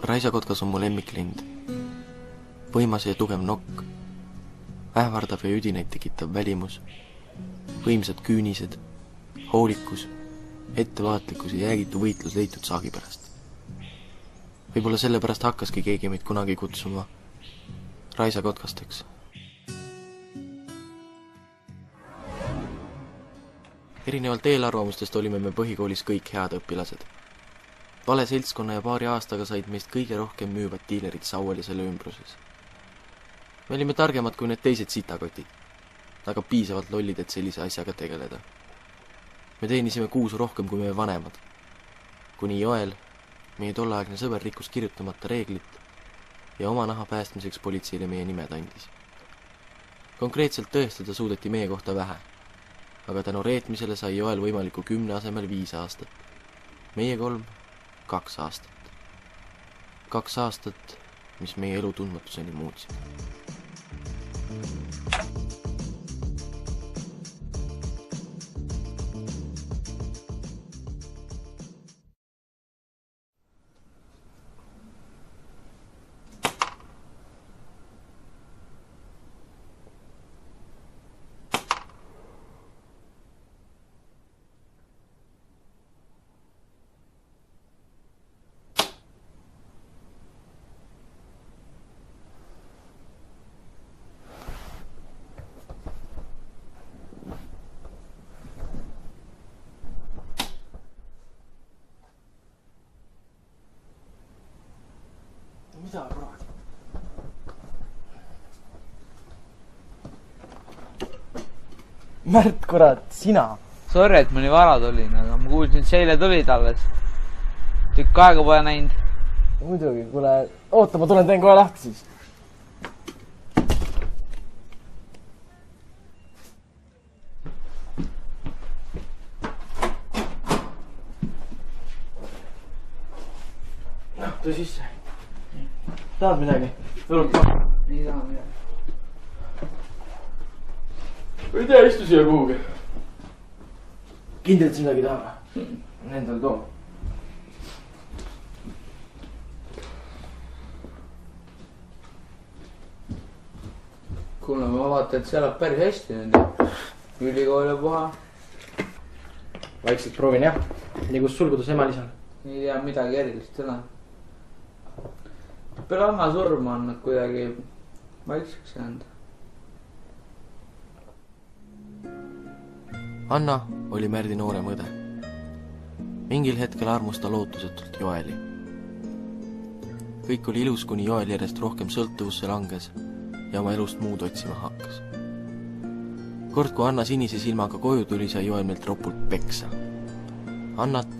Raisakotkas on mu lemmiklind. Võimas ja tugev nokk, ähvardav ja üdineid tekitav välimus, võimsad küünised, hoolikus, ettevaatlikkus ja jäägitu võitlus leitud saagi pärast. Võib-olla selle pärast hakkaski keegi meid kunagi kutsuma raisakotkasteks. Erinevalt eelarvamustest olime me põhikoolis kõik head õpilased. Vale seltskonna ja paari aastaga said meist kõige rohkem müüvad diilerid Sauel ja selle ümbruses. Me olime targemad kui need teised sitakotid, aga piisavalt lollid, et sellise asjaga tegeleda. Me teenisime kuusu rohkem kui meie vanemad. Kuni Joel, meie tolleaegne sõber, rikkus kirjutamata reeglit ja oma naha päästmiseks politseile meie nimed andis. Konkreetselt tõestada suudeti meie kohta vähe, aga tänu reetmisele sai Joel võimaliku 10 asemel 5 aastat. Meie 3 2 aastat. 2 aastat, mis meie elu tundmatuseni muutsid. Mida, kurat? Märt, kurat, sina? Sorry, et ma nii vara tulin, aga ma kuulsin, et seile tulid alles. Tükk aega pole näinud. Muidugi, kuule, oota, ma tulen teen kohe lahti siis. Tule sisse. Tahad midagi? Õlut ma? Ei taha midagi. Ei tea, istu siia kuhugi. Kindlalt midagi taha. Endal too. Kuule, ma vaatan, et see elab päris hästi nüüd. Ülikool ja puha. Vaikselt proovin, jah. Nii kus sulgudes ema-lisal. Ei tea, midagi erilist ei ole. Peale Anna surma on nad kuidagi vaikseks jäänud. Anna oli Märdi noorem õde. Mingil hetkel armus ta lootusetult Joeli. Kõik oli ilus, kuni Joel järjest rohkem sõltuvusse langes ja oma elust muud otsima hakkas. Kord, kui Anna sinise silmaga koju tuli, sai Joel meilt ropult peksa. Annat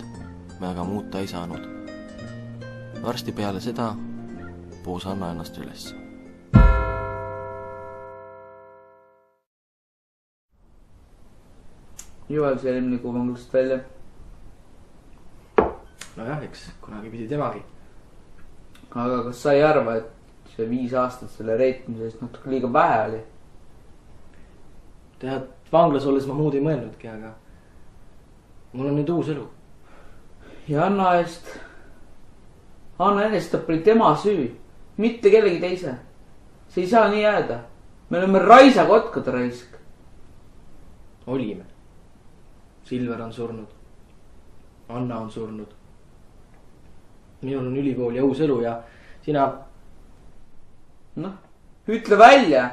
me aga muuta ei saanud. Varsti peale seda poos Anna ennast üles. Joel see eelmine kuu vanglast välja. Nojah, eks kunagi pidi temagi. Aga kas sa ei arva, et see 5 aastat selle reetmisest natuke liiga vähe oli? Tead, vanglas olles ma muud ei mõelnudki, aga mul on nüüd uus elu. Ja Anna enestab oli tema süü, mitte kellegi teise. See ei saa nii jääda. Me oleme raisakotkad raisk. Olime. Silver on surnud. Anna on surnud. Minul on ülikool ja uus elu ja sina... Noh, ütle välja.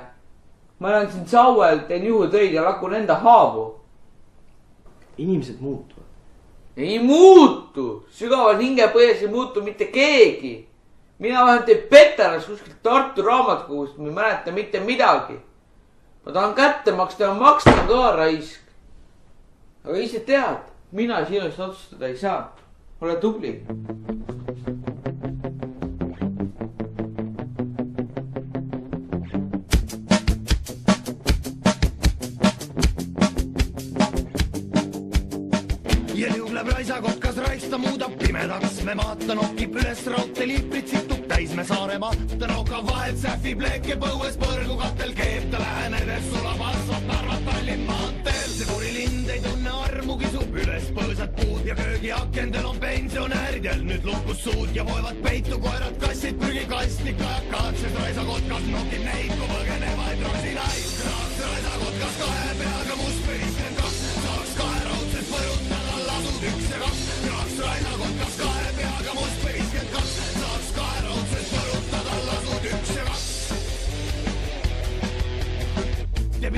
Ma olen siin Sauel, teen juhutöid ja lakun enda haavu. Inimesed muutuvad. Ei muutu! Sügaval hingepões ei muutu mitte keegi. Mina vähemalt ei peteras kuskilt Tartu raamatukogust, ma ei mäleta mitte midagi. Ma tahan kätte maksta ja makstan ka raisk. Aga ise tead, mina sinust otsustada ei saa. Ole tubli. Ja liugleb raisakotkas raista muudab pimedaks. Me vaatan okib üles raudte liiprid situb täis me Saaremaa. Tõnoka vahelt sähvib leeke põues põrgu katel keeb ta lähenedes sulab asfalt Narva Tallinn maanteel. see kurilind ei tunne armugi su üles põõsad puud ja köögiakendel on pensionäärid jäl nüüd lukus suud ja voevad peitu koerad, kassid, prügikastnik, kajakad, sest raisakotkas nokib neid, kui põgenevaid rosinaid. Kraaks raisakotkas 2 peaga must või 52, saaks 2 raudselt põrutada lasud 1 ja 2. Kraaks raisakotkas 2 peaga must või 52, saaks 2 raudselt põrutada lasud 1 ja 2.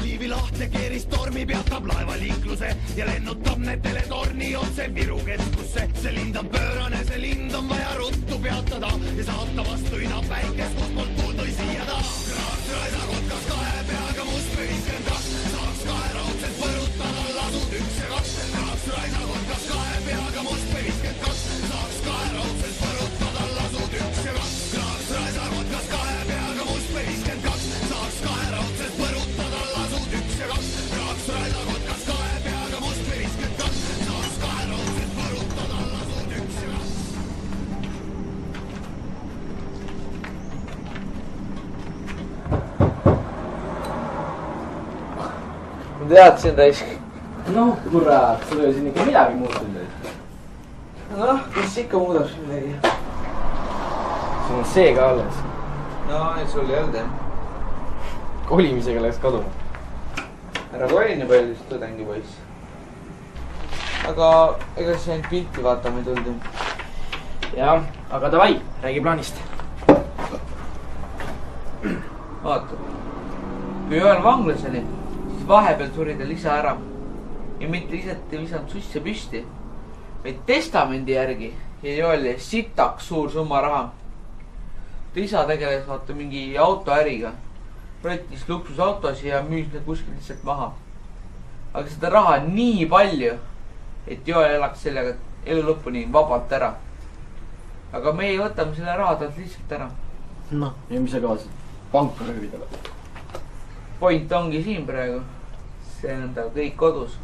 Liivi lahte keerist tormi peatab laevaliikluse ja lennutab need teletorni otse Viru keskusse. See lind on pöörane, see lind on vaja ruttu peatada ja saata vastu inab väikest, kus poolt puudui siia ta. Kraaks raisakotkas 2 peaga must või 52, saaks 2 raudselt põrutada lasud 1 ja 2. Kraaks raisakotkas 2 peaga must või 52, saaks 2 raudselt põrutada lasud 1 ja 2. Kraaks raisakotkas 2 peaga must või 52, saaks 2 raudselt põrutada lasud 1 ja 2. Kraaks raisakotkas 2 peaga must või 52, saaks 2 raudselt põrutada lasud 1 ja 2. Ma teadsin raisk. Noh, kurat, sul oli siin ikka midagi muutunud. Noh, mis ikka muudab siin midagi? Sul on see ka alles. No, sul ei olnud jah. Kolimisega läks kaduma. Ära koli nii palju, siis tudengi poiss. Aga ega see ainult pilti vaatama ei tuldi. Jah, aga davai, räägi plaanist. Vaata. Kui Joel vanglas oli, siis vahepeal suri ta Lisa ära. Ja mitte lihtsalt ei visanud susse püsti, vaid testamendi järgi ja Joeli sitaks suur summa raha. Lisa tegeles vaata mingi autoäriga. Rottis luksusautosi ja müüs need kuskil lihtsalt maha. Aga seda raha on nii palju, et Joel elaks sellega elu lõpuni vabalt ära. Aga meie võtame selle raha talt lihtsalt ära. Noh, ja mis sa kavatsid? Panka röövida või? Point ongi siin praegu. See on tal kõik kodus.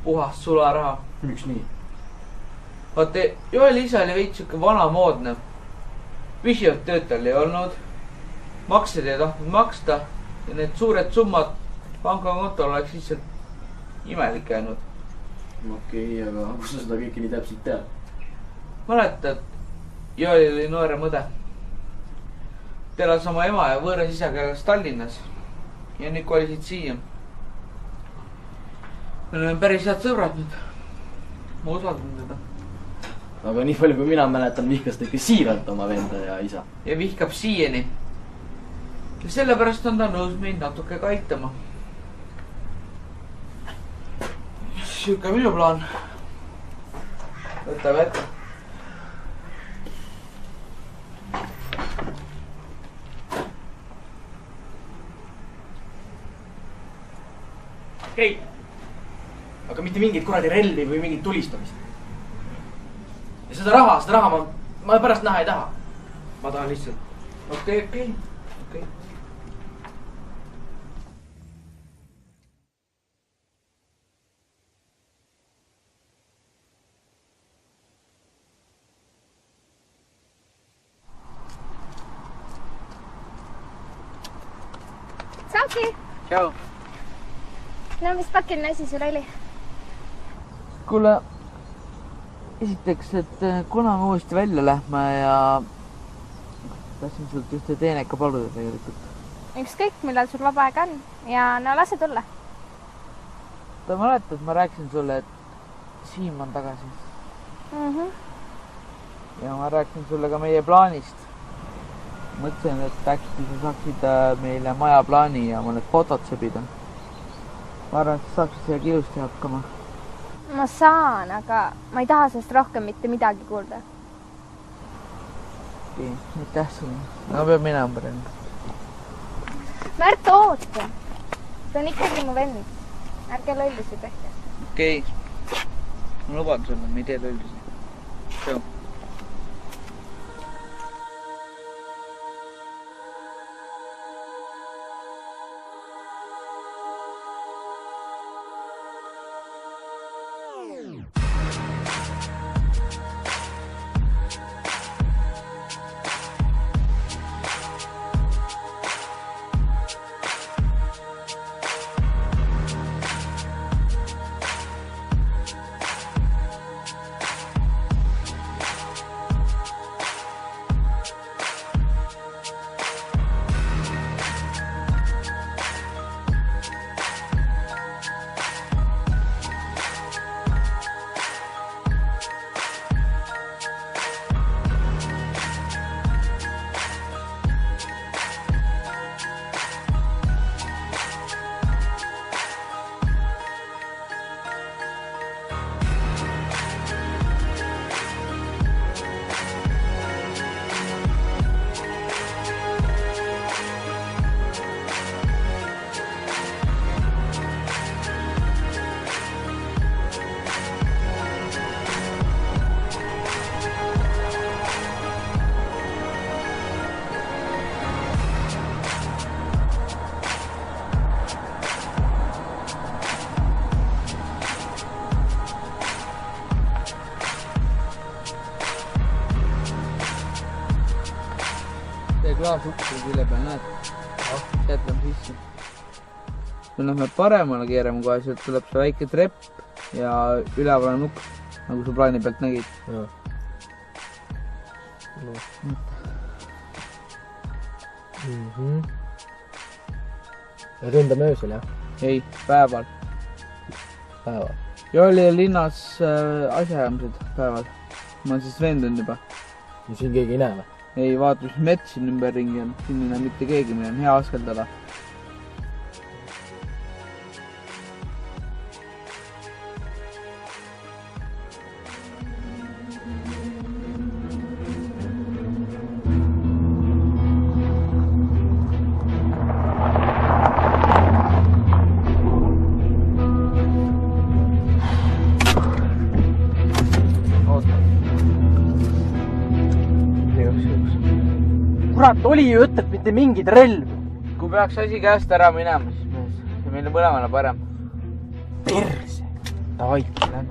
Puhast sularaha. Miks nii? Vaata, Joeli isa oli veits siuke vanamoodne. Püsivat tööd tal ei olnud. Maksed ei tahtnud maksta. Ja need suured summad pangakontol oleks lihtsalt imelik jäänud. Okei, aga kus sa seda kõike nii täpselt tead? Mäletad, Joelil oli noorem õde. Telas oma ema ja võõras isaga elas Tallinnas. Ja nüüd kolisid siia. Me oleme päris head sõbrad nüüd. Ma usaldan teda. Aga nii palju, kui mina mäletan, vihkas ta ikka siiralt oma venda ja isa. Ja vihkab siiani. Ja sellepärast on ta nõus meid natuke ka aitama. Siuke minu plaan. Võta vette. Okei. Aga mitte mingit kuradi relvi või mingit tulistamist. Ja seda raha ma pärast näha ei taha. Ma tahan lihtsalt. Okei. Sauki! Tšau. No mis pakiline asi sul oli? Kuule, esiteks, et kuna me uuesti välja lähme ja tahtsin sult ühte teeneka paluda tegelikult. Ükskõik, millal sul vaba aeg on ja no lase tulla. Ta mäletad, ma rääkisin sulle, et Siim on tagasi. Ja ma rääkisin sulle ka meie plaanist. Mõtlesin, et äkki sa saaksid meile maja plaani ja mõned fotod sõbida. Ma arvan, et sa saaksid sellega ilusti hakkama. Ma saan, aga ma ei taha sellest rohkem mitte midagi kuulda. Okei, aitäh sulle. Ma pean minema praegu. Märt, oota. Ta on ikkagi mu vend. Ärge lollusi tehke. Okei. Ma luban sulle, me ei tee lollusi. Tšau. klaas ukse külje peal, näed? Sealt läheb sisse. Kui lähme paremale keerama kohe, sealt tuleb see väike trepp ja üleval on uks, nagu sa plaani pealt nägid. Joo. No. Ja ründame öösel, jah? Ei, päeval. Päeval? Ja oli linnas asjaajamised päeval. Ma olen siis veendunud juba. No siin keegi ei näe või? Ei, vaata, mis mets siin ümber ringi on. Siin ei näe mitte keegi, meil on hea askeldada. Kurat, oli ju ütleb mitte mingid relv. Kui peaks asi käest ära minema, siis see meile mõlemale parem. Perse. Davai, lähme.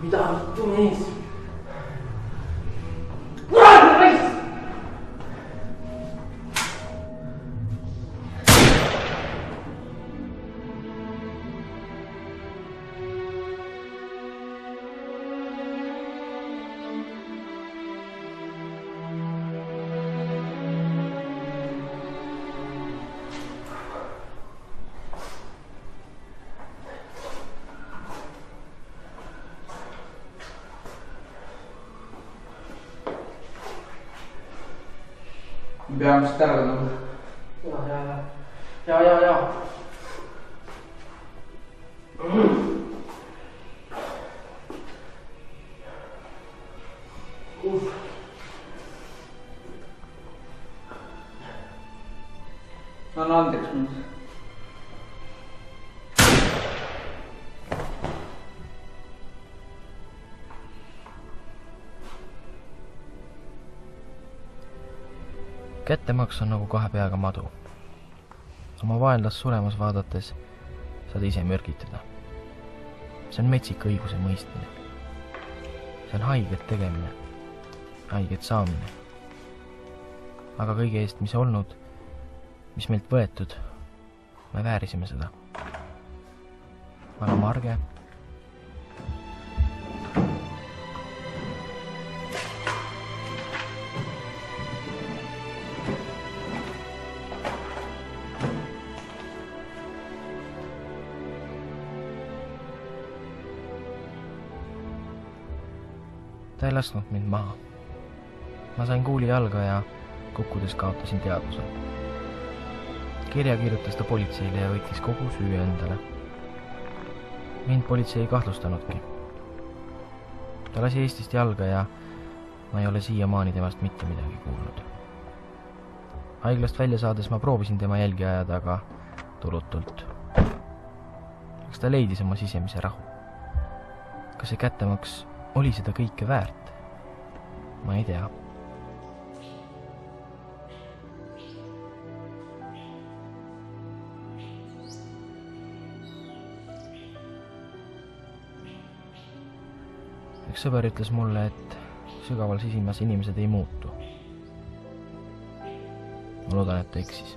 Mida vittu mees? Kurat, mees! Peame vist ära tõmbama. Ja. Anna andeks mind. Kättemaks on nagu kahe peaga madu. Oma vaenlast suremas vaadates saad ise mürgitada. See on metsik õiguse mõistmine. See on haiget tegemine, haiget saamine. Aga kõige eest, mis olnud, mis meilt võetud, me väärisime seda. Vana Marge. ta ei lasknud mind maha. Ma sain kuuli jalga ja kukkudes kaotasin teadvuse. Kirja kirjutas ta politseile ja võttis kogu süü endale. Mind politsei ei kahtlustanudki. Ta lasi Eestist jalga ja ma ei ole siiamaani temast mitte midagi kuulnud. Haiglast välja saades ma proovisin tema jälgi ajada, aga tulutult. Kas ta leidis oma sisemise rahu? Kas see kättemaks oli seda kõike väärt? Ma ei tea. Üks sõber ütles mulle, et sügaval sisimas inimesed ei muutu. Ma loodan, et ta eksis.